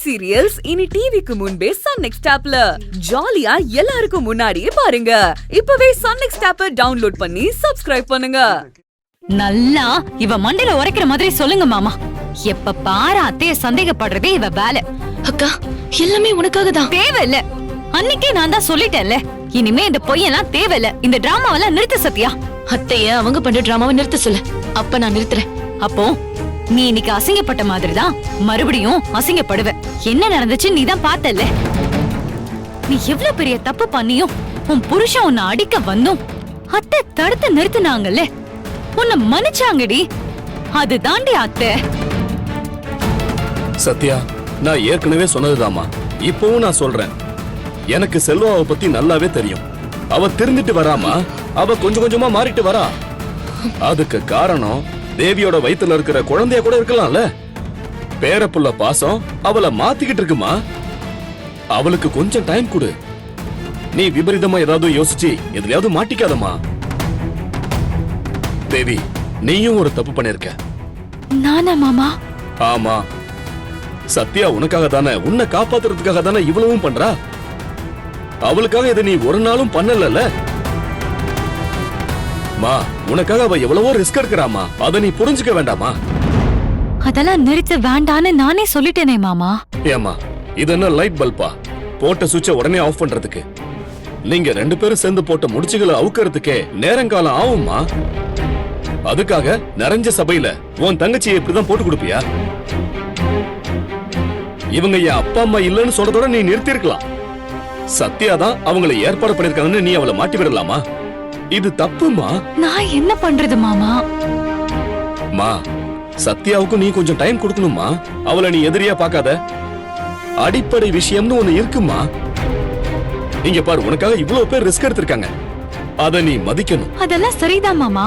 Hit serials இனி டிவிக்கு முன்பே சன் நெக்ஸ்ட் ஆப்ல ஜாலியா எல்லாருக்கும் முன்னாடியே பாருங்க. இப்பவே சன் நெக்ஸ்ட் ஆப்பை டவுன்லோட் பண்ணி சப்ஸ்கிரைப் பண்ணுங்க. நல்லா இவ மண்டையில உரைக்கிற மாதிரி சொல்லுங்க மாமா. எப்ப பாரு அத்தைய சந்தேகப்படுறதே இவ வேலை. அக்கா எல்லாமே உனக்காக தான். தேவையில்ல, அன்னைக்கே நான் தான் சொல்லிட்டேன்ல. இனிமே இந்த பொய்யெல்லாம் தேவையில்ல. இந்த டிராமாவெல்லாம் நிறுத்த சத்யா. அத்தைய அவங்க பண்ற டிராமாவை நிறுத்த சொல்லு. அப்ப நான் நிறுத்துறேன். அப்போ நீ இன்னைக்கு அசிங்கப்பட்ட மாதிரிதான் மறுபடியும் அசிங்கப்படுவ. என்ன நடந்துச்சு நீ தான் பார்த்தல. நீ எவ்வளவு பெரிய தப்பு பண்ணியும் உன் புருஷன் உன்னை அடிக்க வந்தும் அத்தை தடுத்து நிறுத்தினாங்கல்ல. உன்னை மன்னிச்சாங்கடி. அது தாண்டி அத்தை. சத்யா, நான் ஏற்கனவே சொன்னதுதாமா, இப்பவும் நான் சொல்றேன். எனக்கு செல்வாவை பத்தி நல்லாவே தெரியும். அவ திருந்திட்டு வராமா, அவ கொஞ்சம் கொஞ்சமா மாறிட்டு வரா. அதுக்கு காரணம் தேவியோட வயித்துல இருக்கிற குழந்தைய கூட இருக்கலாம்ல. பேரப்புள்ள பாசம் அவளை மாத்திக்கிட்டு இருக்குமா. அவளுக்கு கொஞ்சம் டைம் கொடு. நீ விபரீதமா ஏதாவது யோசிச்சு எதுலயாவது மாட்டிக்காதமா. தேவி, நீயும் ஒரு தப்பு பண்ணிருக்க. நானா மாமா? ஆமா, சத்யா உனக்காக தானே, உன்னை காப்பாத்துறதுக்காக தானே இவ்வளவும் பண்றா. அவளுக்காக இதை நீ ஒரு நாளும் பண்ணல. மா, உனக்காக அவ எவ்வளவோ ரிஸ்க் எடுக்கறாமா. அதை நீ புரிஞ்சுக்க வேண்டாமா? அதெல்லாம் நிறுத்த வேண்டான்னு நானே சொல்லிட்டேனே மாமா. ஏமா, இது என்ன லைட் பல்பா? போட்ட சுவிட்ச உடனே ஆஃப் பண்றதுக்கு? நீங்க ரெண்டு பேரும் சேர்ந்து போட்ட முடிச்சுகளை அவுக்கிறதுக்கே நேரங்காலம் ஆகுமா? அதுக்காக நிறைஞ்ச சபையில உன் தங்கச்சியை இப்படிதான் போட்டு கொடுப்பியா? இவங்க என் அப்பா அம்மா இல்லன்னு சொல்றதோட நீ நிறுத்தி இருக்கலாம். சத்யா தான் அவங்களை ஏற்பாடு பண்ணிருக்காங்கன்னு நீ அவளை மாட்டி விடலாமா? இது தப்புமா. நான் என்ன பண்றது மாமா? மா, சத்யாவுக்கு நீ கொஞ்சம் டைம் கொடுக்கணுமா. அவளை நீ எதிரியா பார்க்காத. அடிப்படை விஷயம்னு ஒண்ணு இருக்குமா. இங்க பாரு, உனக்காக இவ்வளவு பேர் ரிஸ்க் எடுத்திருக்காங்க. அத நீ மதிக்கணும். அதெல்லாம் சரிதான் மாமா.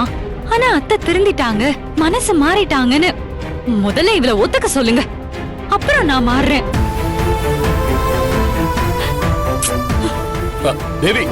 ஆனா அத்தை திருந்திட்டாங்க, மனசு மாறிட்டாங்கன்னு முதல்ல இவளை ஒத்துக்க சொல்லுங்க. அப்புறம் நான் மாறுறேன். தேவி,